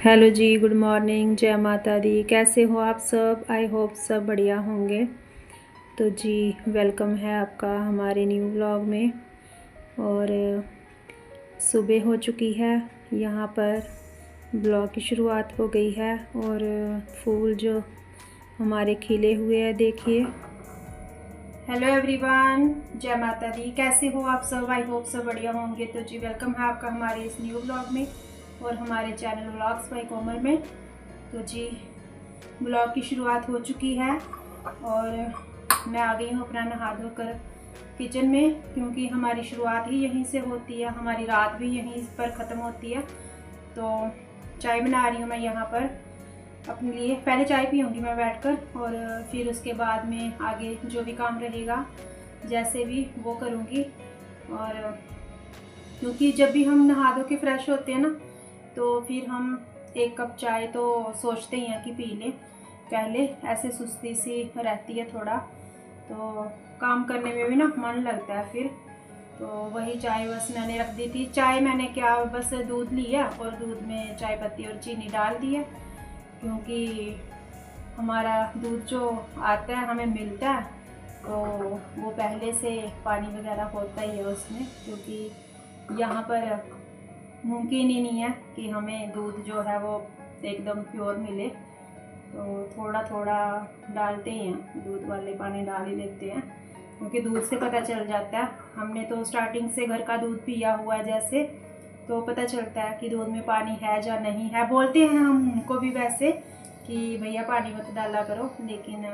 Hello जी, good morning, जय माता दी। कैसे हो आप सब? आई होप सब बढ़िया होंगे। तो जी, वेलकम है आपका हमारे न्यू व्लॉग में। और सुबह हो चुकी है, यहाँ पर ब्लॉग की शुरुआत हो गई है। और फूल जो हमारे खिले हुए हैं, देखिए। हेलो एवरीवन, जय माता दी। कैसे हो आप सब? आई होप सब बढ़िया होंगे। तो जी, वेलकम है आपका हमारे इस न्यू व्लॉग में और हमारे चैनल व्लॉग्स बाय कोमल में। तो जी, ब्लॉग की शुरुआत हो चुकी है और मैं आ गई हूँ अपना नहा धोकर किचन में, क्योंकि हमारी शुरुआत ही यहीं से होती है, हमारी रात भी यहीं पर ख़त्म होती है। तो चाय बना रही हूँ मैं यहाँ पर अपने लिए। पहले चाय पीऊँगी मैं बैठकर और फिर उसके बाद में आगे जो भी काम रहेगा जैसे भी वो करूँगी। और क्योंकि जब भी हम नहा धो के फ्रेश होते हैं ना, तो फिर हम एक कप चाय तो सोचते ही हैं कि पी लें पहले। ऐसे सुस्ती सी रहती है थोड़ा, तो काम करने में भी ना मन लगता है फिर। तो वही चाय बस मैंने रख दी थी। चाय मैंने क्या, बस दूध लिया और दूध में चाय पत्ती और चीनी डाल दी है, क्योंकि हमारा दूध जो आता है हमें मिलता है, तो वो पहले से पानी वगैरह होता ही है उसमें, क्योंकि यहाँ पर मुमकिन ही नहीं है कि हमें दूध जो है वो एकदम प्योर मिले। तो थोड़ा थोड़ा डालते ही हैं, दूध वाले पानी डाल ही लेते हैं, क्योंकि दूध से पता चल जाता है। हमने तो स्टार्टिंग से घर का दूध पिया हुआ है जैसे, तो पता चलता है कि दूध में पानी है या नहीं है। बोलते हैं हम उनको भी वैसे कि भैया पानी मत डाला करो, लेकिन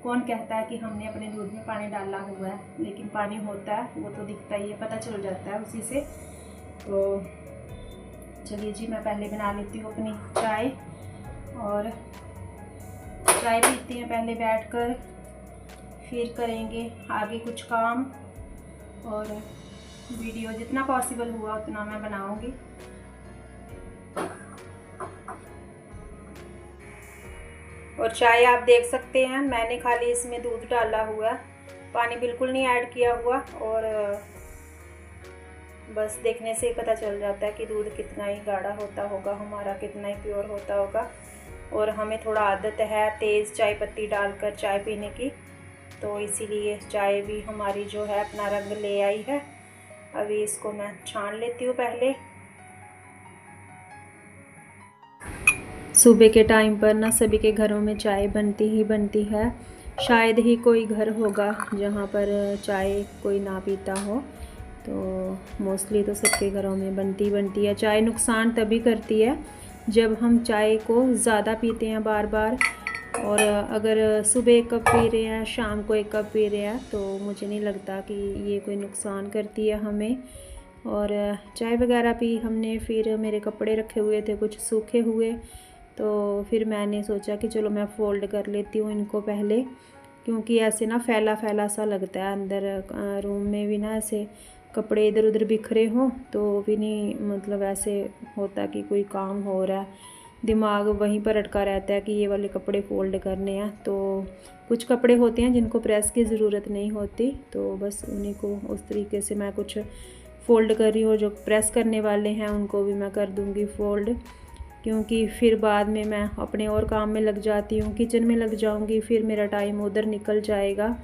कौन कहता है कि हमने अपने दूध में पानी डाला हुआ है। लेकिन पानी होता है, वो तो दिखता ही है, पता चल जाता है उसी से। तो चलिए जी, मैं पहले बना लेती हूँ अपनी चाय और चाय पीते हैं पहले बैठकर, फिर करेंगे आगे कुछ काम। और वीडियो जितना पॉसिबल हुआ उतना मैं बनाऊंगी। और चाय आप देख सकते हैं, मैंने खाली इसमें दूध डाला हुआ है, पानी बिल्कुल नहीं ऐड किया हुआ। और बस देखने से ही पता चल जाता है कि दूध कितना ही गाढ़ा होता होगा हमारा, कितना ही प्योर होता होगा। और हमें थोड़ा आदत है तेज़ चाय पत्ती डालकर चाय पीने की, तो इसीलिए चाय भी हमारी जो है अपना रंग ले आई है। अभी इसको मैं छान लेती हूँ पहले। सुबह के टाइम पर ना सभी के घरों में चाय बनती ही बनती है। शायद ही कोई घर होगा जहाँ पर चाय कोई ना पीता हो। तो मोस्टली तो सबके घरों में बनती है चाय। नुकसान तभी करती है जब हम चाय को ज़्यादा पीते हैं बार बार। और अगर सुबह एक कप पी रहे हैं, शाम को एक कप पी रहे हैं, तो मुझे नहीं लगता कि ये कोई नुकसान करती है हमें। और चाय वगैरह पी हमने, फिर मेरे कपड़े रखे हुए थे कुछ सूखे हुए, तो फिर मैंने सोचा कि चलो मैं फ़ोल्ड कर लेती हूँ इनको पहले, क्योंकि ऐसे ना फैला फैला सा लगता है अंदर रूम में भी ना, ऐसे कपड़े इधर उधर बिखरे हों तो भी नहीं, मतलब ऐसे होता कि कोई काम हो रहा है, दिमाग वहीं पर अटका रहता है कि ये वाले कपड़े फ़ोल्ड करने हैं। तो कुछ कपड़े होते हैं जिनको प्रेस की ज़रूरत नहीं होती, तो बस उन्हीं को उस तरीके से मैं कुछ फ़ोल्ड कर रही हूँ। जो प्रेस करने वाले हैं उनको भी मैं कर दूँगी फ़ोल्ड, क्योंकि फिर बाद में मैं अपने और काम में लग जाती हूँ, किचन में लग जाऊँगी, फिर मेरा टाइम उधर निकल जाएगा।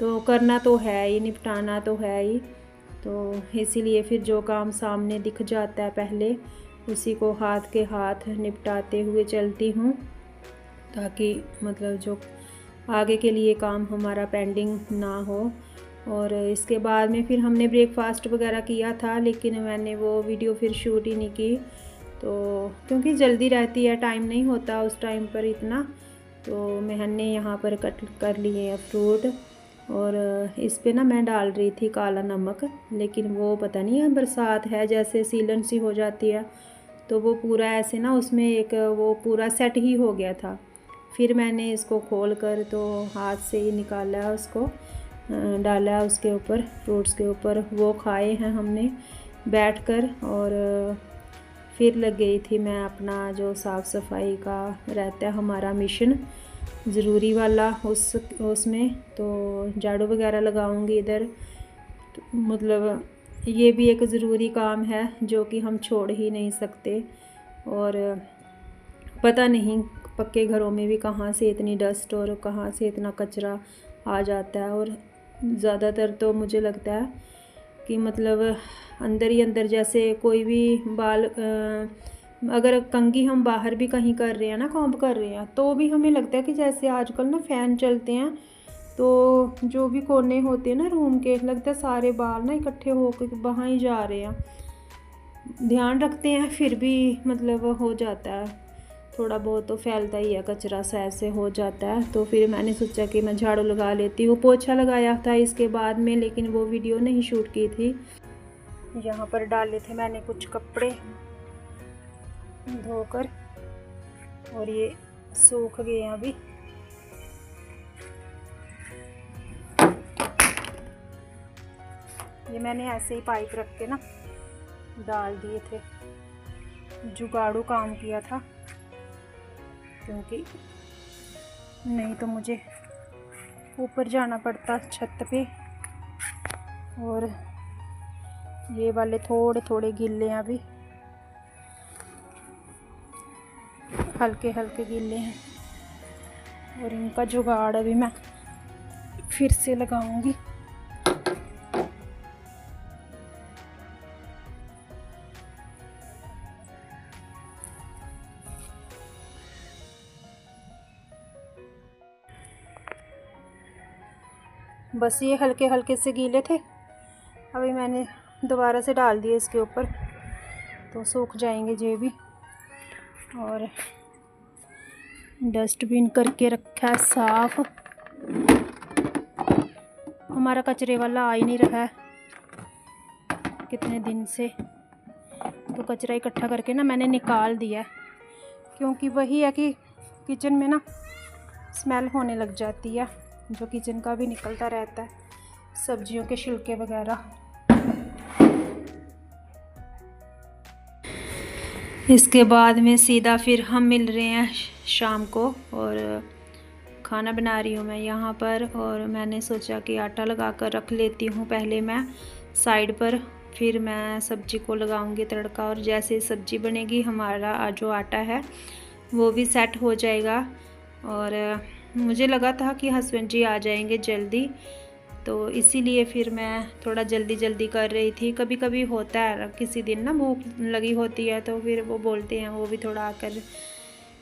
तो करना तो है ही, निपटाना तो है ही, तो इसीलिए फिर जो काम सामने दिख जाता है पहले उसी को हाथ के हाथ निपटाते हुए चलती हूँ, ताकि मतलब जो आगे के लिए काम हमारा पेंडिंग ना हो। और इसके बाद में फिर हमने ब्रेकफास्ट वगैरह किया था, लेकिन मैंने वो वीडियो फिर शूट ही नहीं की, तो क्योंकि जल्दी रहती है, टाइम नहीं होता उस टाइम पर इतना। तो मैंने यहाँ पर कट कर लिए हैं फ्रूट, और इस पे ना मैं डाल रही थी काला नमक, लेकिन वो पता नहीं है बरसात है जैसे सीलन सी हो जाती है, तो वो पूरा ऐसे ना उसमें एक वो पूरा सेट ही हो गया था। फिर मैंने इसको खोल कर तो हाथ से ही निकाला, उसको डाला उसके ऊपर, फ्रूट्स के ऊपर, वो खाए हैं हमने बैठकर। और फिर लग गई थी मैं अपना जो साफ़ सफाई का रहता है हमारा मिशन ज़रूरी वाला, उसमें तो झाड़ू वगैरह लगाऊंगी इधर। तो मतलब ये भी एक ज़रूरी काम है जो कि हम छोड़ ही नहीं सकते। और पता नहीं पक्के घरों में भी कहाँ से इतनी डस्ट और कहाँ से इतना कचरा आ जाता है। और ज़्यादातर तो मुझे लगता है कि मतलब अंदर ही अंदर, जैसे कोई भी बाल अगर कंघी हम बाहर भी कहीं कर रहे हैं ना, कॉम्ब कर रहे हैं, तो भी हमें लगता है कि जैसे आजकल ना फ़ैन चलते हैं तो जो भी कोने होते हैं ना रूम के, लगता है सारे बाल ना इकट्ठे होकर वहाँ ही जा रहे हैं। ध्यान रखते हैं फिर भी मतलब हो जाता है, थोड़ा बहुत तो फैलता ही है कचरा सा, ऐसे हो जाता है। तो फिर मैंने सोचा कि मैं झाड़ू लगा लेती हूँ। पोछा लगाया था इसके बाद में, लेकिन वो वीडियो नहीं शूट की थी। यहाँ पर डाले थे मैंने कुछ कपड़े धोकर और ये सूख गए हैं अभी। ये मैंने ऐसे ही पाइप रख के ना डाल दिए थे, जुगाड़ू काम किया था, क्योंकि नहीं तो मुझे ऊपर जाना पड़ता छत पे। और ये वाले थोड़े थोड़े गिल्ले हैं, अभी हल्के हल्के गिल्ले हैं, और इनका जुगाड़ अभी मैं फिर से लगाऊंगी। बस ये हल्के हल्के से गीले थे, अभी मैंने दोबारा से डाल दिए इसके ऊपर, तो सूख जाएंगे ये भी। और डस्टबिन करके रखा है साफ, हमारा कचरे वाला आ ही नहीं रहा है कितने दिन से, तो कचरा इकट्ठा करके ना मैंने निकाल दिया, क्योंकि वही है कि किचन में ना स्मेल होने लग जाती है, जो किचन का भी निकलता रहता है, सब्जियों के छिलके वगैरह। इसके बाद में सीधा फिर हम मिल रहे हैं शाम को, और खाना बना रही हूँ मैं यहाँ पर। और मैंने सोचा कि आटा लगा कर रख लेती हूँ पहले मैं साइड पर, फिर मैं सब्ज़ी को लगाऊंगी तड़का, और जैसे सब्ज़ी बनेगी हमारा जो आटा है वो भी सेट हो जाएगा। और मुझे लगा था कि हस्बैंड जी आ जाएंगे जल्दी, तो इसीलिए फिर मैं थोड़ा जल्दी कर रही थी। कभी कभी होता है किसी दिन ना भूख लगी होती है, तो फिर वो बोलते हैं वो भी थोड़ा आकर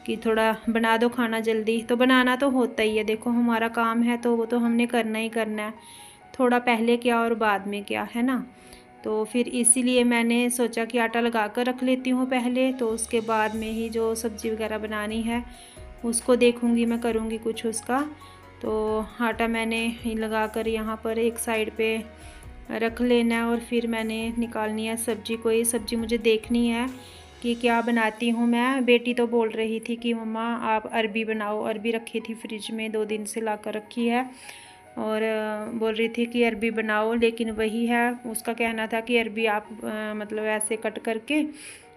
कि थोड़ा बना दो खाना जल्दी, तो बनाना तो होता ही है, देखो हमारा काम है तो वो तो हमने करना ही करना है, थोड़ा पहले क्या और बाद में क्या, है ना। तो फिर इसीलिए मैंने सोचा कि आटा लगा कर रख लेती हूँ पहले, तो उसके बाद में ही जो सब्ज़ी वगैरह बनानी है उसको देखूँगी मैं, करूँगी कुछ उसका। तो आटा मैंने लगा कर यहाँ पर एक साइड पे रख लेना है, और फिर मैंने निकालनी है सब्ज़ी। कोई सब्ज़ी मुझे देखनी है कि क्या बनाती हूँ मैं। बेटी तो बोल रही थी कि मम्मा आप अरबी बनाओ, अरबी रखी थी फ्रिज में 2 दिन से ला कर रखी है, और बोल रही थी कि अरबी बनाओ, लेकिन वही है उसका कहना था कि अरबी आप मतलब ऐसे कट करके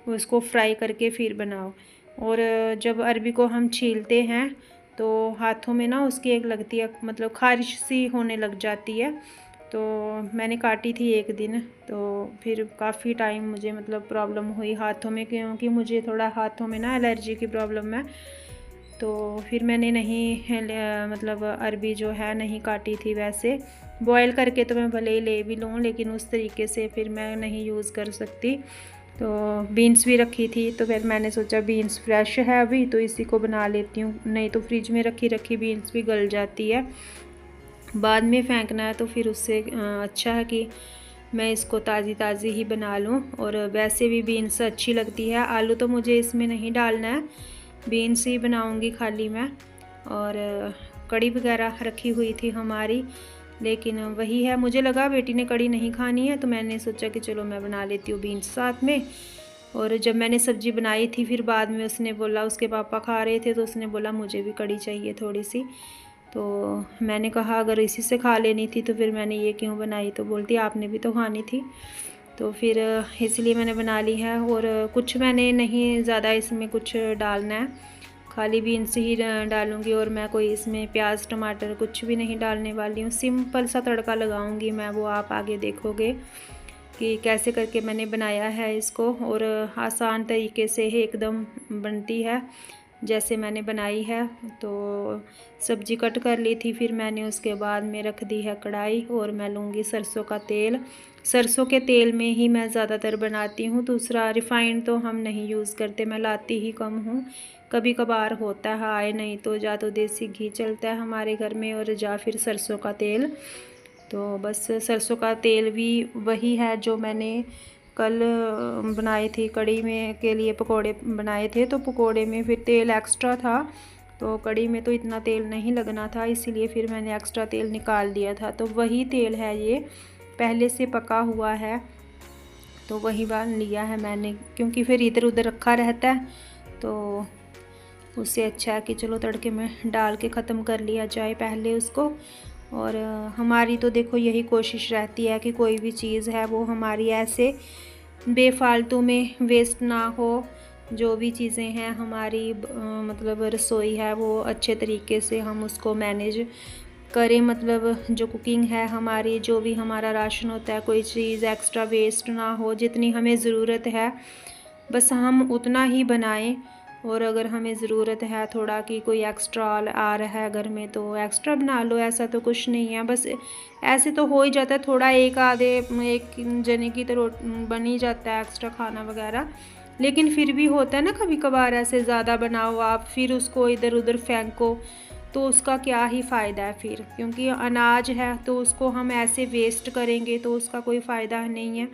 उसको फ्राई करके फिर बनाओ। और जब अरबी को हम छीलते हैं तो हाथों में ना उसकी एक लगती है, मतलब खारिश सी होने लग जाती है। तो मैंने काटी थी एक दिन, तो फिर काफ़ी टाइम मुझे मतलब प्रॉब्लम हुई हाथों में, क्योंकि मुझे थोड़ा हाथों में ना एलर्जी की प्रॉब्लम है। तो फिर मैंने नहीं मतलब अरबी जो है नहीं काटी थी। वैसे बॉयल करके तो मैं भले ही ले भी लूँ, लेकिन उस तरीके से फिर मैं नहीं यूज़ कर सकती। तो बीन्स भी रखी थी, तो फिर मैंने सोचा बीन्स फ्रेश है अभी तो इसी को बना लेती हूँ, नहीं तो फ्रिज में रखी बीन्स भी गल जाती है, बाद में फेंकना है। तो फिर उससे अच्छा है कि मैं इसको ताज़ी ही बना लूँ। और वैसे भी बीन्स अच्छी लगती है, आलू तो मुझे इसमें नहीं डालना है, बीन्स ही बनाऊँगी खाली मैं। और कड़ी वगैरह रखी हुई थी हमारी, लेकिन वही है, मुझे लगा बेटी ने कड़ी नहीं खानी है, तो मैंने सोचा कि चलो मैं बना लेती हूँ बीन्स साथ में। और जब मैंने सब्ज़ी बनाई थी फिर बाद में उसने बोला, उसके पापा खा रहे थे तो उसने बोला मुझे भी कड़ी चाहिए थोड़ी सी। तो मैंने कहा अगर इसी से खा लेनी थी तो फिर मैंने ये क्यों बनाई, तो बोलती आपने भी तो खानी थी, तो फिर इसलिए मैंने बना ली है। और कुछ मैंने नहीं ज़्यादा इसमें कुछ डालना है, खाली बीन्स ही डालूँगी, और मैं कोई इसमें प्याज टमाटर कुछ भी नहीं डालने वाली हूँ। सिंपल सा तड़का लगाऊँगी मैं, वो आप आगे देखोगे कि कैसे करके मैंने बनाया है इसको, और आसान तरीके से एकदम बनती है। जैसे मैंने बनाई है। तो सब्ज़ी कट कर ली थी, फिर मैंने उसके बाद में रख दी है कढ़ाई और मैं लूँगी सरसों का तेल। सरसों के तेल में ही मैं ज़्यादातर बनाती हूँ, दूसरा रिफ़ाइंड तो हम नहीं यूज़ करते, मैं लाती ही कम हूँ। कभी कभार होता है आए, नहीं तो या तो देसी घी चलता है हमारे घर में और या फिर सरसों का तेल। तो बस सरसों का तेल भी वही है जो मैंने कल बनाई थी कढ़ी में के लिए, पकोड़े बनाए थे। तो पकोड़े में फिर तेल एक्स्ट्रा था, तो कढ़ी में तो इतना तेल नहीं लगना था, इसीलिए फिर मैंने एक्स्ट्रा तेल निकाल दिया था। तो वही तेल है, ये पहले से पका हुआ है, तो वही बाल लिया है मैंने, क्योंकि फिर इधर उधर रखा रहता है तो उससे अच्छा है कि चलो तड़के में डाल के ख़त्म कर लिया जाए पहले उसको। और हमारी तो देखो यही कोशिश रहती है कि कोई भी चीज़ है वो हमारी ऐसे बेफालतू में वेस्ट ना हो। जो भी चीज़ें हैं हमारी मतलब रसोई है वो अच्छे तरीके से हम उसको मैनेज करें, मतलब जो कुकिंग है हमारी, जो भी हमारा राशन होता है, कोई चीज़ एक्स्ट्रा वेस्ट ना हो। जितनी हमें ज़रूरत है बस हम उतना ही बनाएं, और अगर हमें ज़रूरत है थोड़ा कि कोई एक्स्ट्रा आ रहा है घर में तो एक्स्ट्रा बना लो, ऐसा तो कुछ नहीं है। बस ऐसे तो हो ही जाता है, थोड़ा एक जने की तो बन ही जाता है एक्स्ट्रा खाना वगैरह, लेकिन फिर भी होता है ना कभी कभार ऐसे ज़्यादा बनाओ आप, फिर उसको इधर उधर फेंको तो उसका क्या ही फ़ायदा है फिर, क्योंकि अनाज है तो उसको हम ऐसे वेस्ट करेंगे तो उसका कोई फ़ायदा नहीं है।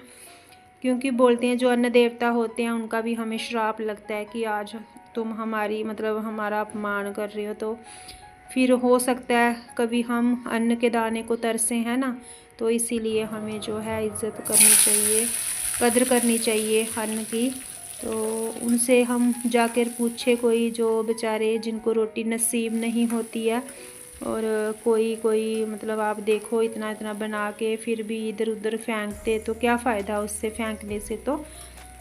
क्योंकि बोलते हैं जो अन्न देवता होते हैं उनका भी हमें श्राप लगता है कि आज तुम हमारी मतलब हमारा अपमान कर रहे हो, तो फिर हो सकता है कभी हम अन्न के दाने को तरसे, हैं ना। तो इसीलिए हमें जो है इज़्ज़त करनी चाहिए, कदर करनी चाहिए अन्न की। तो उनसे हम जाकर पूछे, कोई जो बेचारे जिनको रोटी नसीब नहीं होती है, और कोई मतलब आप देखो इतना इतना बना के फिर भी इधर उधर फेंकते, तो क्या फ़ायदा उससे फेंकने से। तो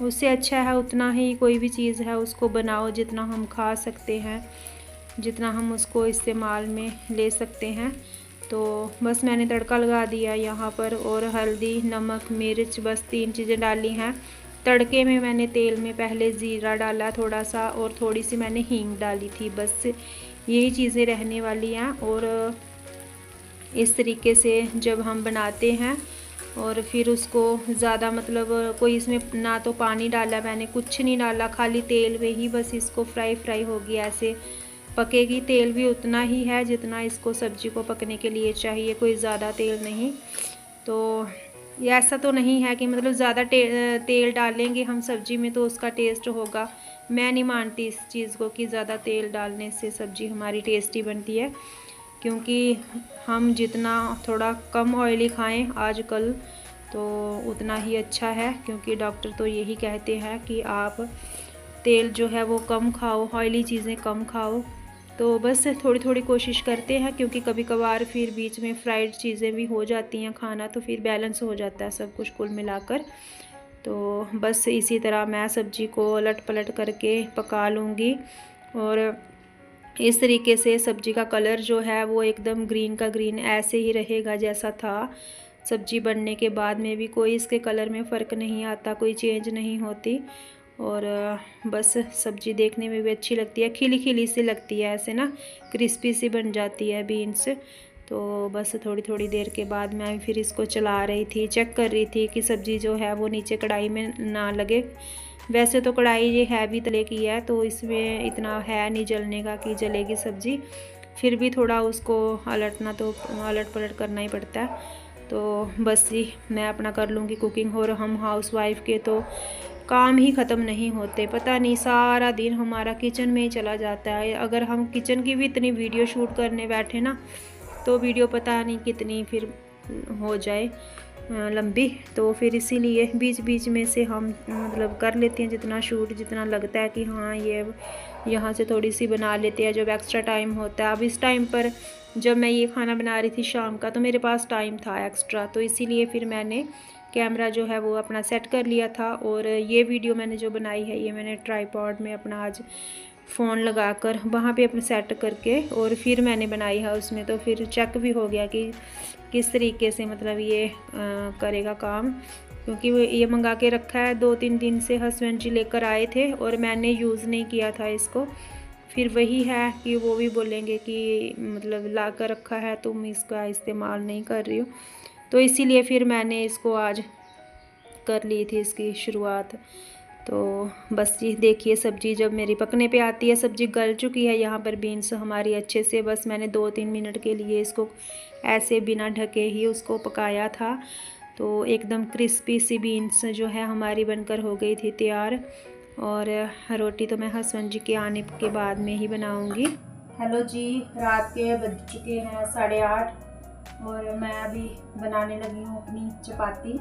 उससे अच्छा है उतना ही कोई भी चीज़ है उसको बनाओ जितना हम खा सकते हैं, जितना हम उसको इस्तेमाल में ले सकते हैं। तो बस मैंने तड़का लगा दिया यहाँ पर, और हल्दी नमक मिर्च बस 3 चीज़ें डाली हैं। तड़के में मैंने तेल में पहले ज़ीरा डाला थोड़ा सा, और थोड़ी सी मैंने हींग डाली थी, बस यही चीज़ें रहने वाली हैं। और इस तरीके से जब हम बनाते हैं और फिर उसको ज़्यादा मतलब कोई इसमें ना तो पानी डाला मैंने, कुछ नहीं डाला, खाली तेल में ही बस इसको फ्राई होगी, ऐसे पकेगी। तेल भी उतना ही है जितना इसको सब्ज़ी को पकने के लिए चाहिए, कोई ज़्यादा तेल नहीं। तो ये ऐसा तो नहीं है कि मतलब ज़्यादा तेल डालेंगे हम सब्ज़ी में तो उसका टेस्ट होगा, मैं नहीं मानती इस चीज़ को कि ज़्यादा तेल डालने से सब्ज़ी हमारी टेस्टी बनती है। क्योंकि हम जितना थोड़ा कम ऑयली खाएं आजकल तो उतना ही अच्छा है, क्योंकि डॉक्टर तो यही कहते हैं कि आप तेल जो है वो कम खाओ, ऑयली चीज़ें कम खाओ। तो बस थोड़ी थोड़ी कोशिश करते हैं, क्योंकि कभी कभार फिर बीच में फ्राइड चीज़ें भी हो जाती हैं खाना, तो फिर बैलेंस हो जाता है सब कुछ कुल मिलाकर। तो बस इसी तरह मैं सब्ज़ी को उलट पलट करके पका लूँगी, और इस तरीके से सब्ज़ी का कलर जो है वो एकदम ग्रीन का ग्रीन ऐसे ही रहेगा जैसा था। सब्ज़ी बनने के बाद में भी कोई इसके कलर में फ़र्क नहीं आता, कोई चेंज नहीं होती। और बस सब्ज़ी देखने में भी अच्छी लगती है, खिली खिली सी लगती है, ऐसे ना क्रिस्पी सी बन जाती है बीन्स। तो बस थोड़ी थोड़ी देर के बाद मैं फिर इसको चला रही थी, चेक कर रही थी कि सब्ज़ी जो है वो नीचे कढ़ाई में ना लगे। वैसे तो कढ़ाई ये हैवी तले की है तो इसमें इतना है नहीं जलने का कि जलेगी सब्ज़ी, फिर भी थोड़ा उसको अलट पलट करना ही पड़ता है। तो बस जी मैं अपना कर लूँगी कुकिंग, और हम हाउसवाइफ के तो काम ही ख़त्म नहीं होते, पता नहीं सारा दिन हमारा किचन में ही चला जाता है। अगर हम किचन की भी इतनी वीडियो शूट करने बैठे ना तो वीडियो पता नहीं कितनी फिर हो जाए लंबी, तो फिर इसीलिए बीच बीच में से हम मतलब कर लेते हैं जितना शूट, जितना लगता है कि हाँ ये यहाँ से थोड़ी सी बना लेते हैं जब एक्स्ट्रा टाइम होता है। अब इस टाइम पर जब मैं ये खाना बना रही थी शाम का तो मेरे पास टाइम था एक्स्ट्रा, तो इसीलिए फिर मैंने कैमरा जो है वो अपना सेट कर लिया था। और ये वीडियो मैंने जो बनाई है ये मैंने ट्राईपॉड में अपना आज फ़ोन लगाकर वहाँ पे अपने सेट करके और फिर मैंने बनाई है उसमें, तो फिर चेक भी हो गया कि किस तरीके से मतलब ये करेगा काम, क्योंकि वो ये मंगा के रखा है 2-3 दिन से, हस्बैंड जी लेकर आए थे और मैंने यूज़ नहीं किया था इसको। फिर वही है कि वो भी बोलेंगे कि मतलब ला कर रखा है, तुम इसका इस्तेमाल नहीं कर रही हो। तो इसीलिए फिर मैंने इसको आज कर ली थी इसकी शुरुआत। तो बस ये देखिए, सब्ज़ी जब मेरी पकने पे आती है, सब्ज़ी गल चुकी है। यहाँ पर बीन्स हमारी अच्छे से, बस मैंने 2-3 मिनट के लिए इसको ऐसे बिना ढके ही उसको पकाया था। तो एकदम क्रिस्पी सी बीन्स जो है हमारी बनकर हो गई थी तैयार। और रोटी तो मैं हस्बैंड जी के आने के बाद में ही बनाऊंगी। हेलो जी, रात के बज चुके हैं 8:30 और मैं अभी बनाने लगी हूँ अपनी चपाती।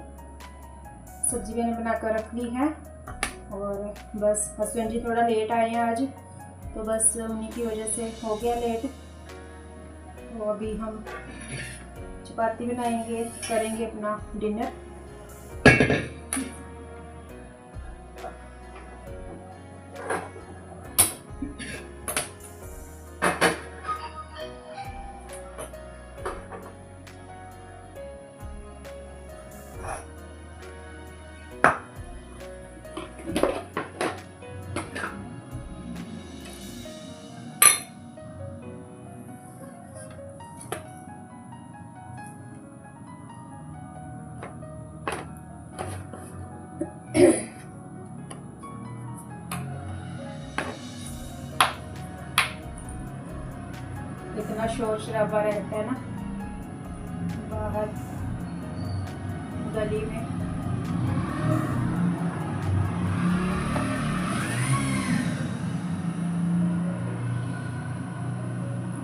सब्जी मैंने बनाकर रख ली है और बस हस्बैंड जी थोड़ा लेट आए हैं आज, तो बस उन्हीं की वजह से हो गया लेट। तो अभी हम चपाती बनाएंगे, करेंगे अपना डिनर। इतना शोर शराबा रहता है ना बाहर गली में।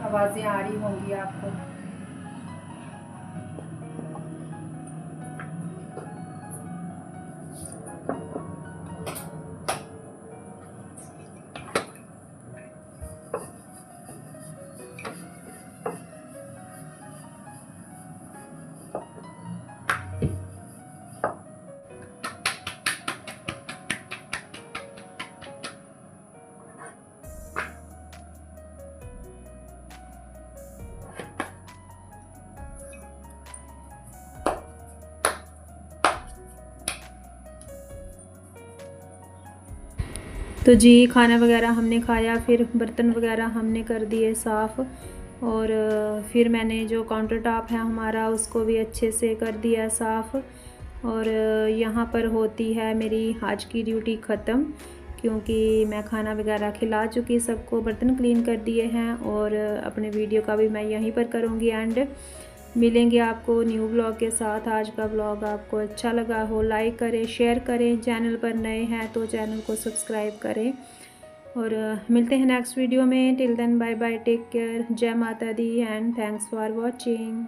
आवाज़ें आ रही होंगी आपको। तो जी खाना वगैरह हमने खाया, फिर बर्तन वगैरह हमने कर दिए साफ़ और फिर मैंने जो काउंटर टॉप है हमारा उसको भी अच्छे से कर दिया साफ़। और यहाँ पर होती है मेरी आज की ड्यूटी ख़त्म, क्योंकि मैं खाना वगैरह खिला चुकी सबको, बर्तन क्लीन कर दिए हैं। और अपने वीडियो का भी मैं यहीं पर करूँगी एंड। मिलेंगे आपको न्यू ब्लॉग के साथ। आज का ब्लॉग आपको अच्छा लगा हो लाइक करें, शेयर करें, चैनल पर नए हैं तो चैनल को सब्सक्राइब करें। और मिलते हैं नेक्स्ट वीडियो में। Till then bye bye, take care, जय माता दी एंड थैंक्स फॉर वॉचिंग।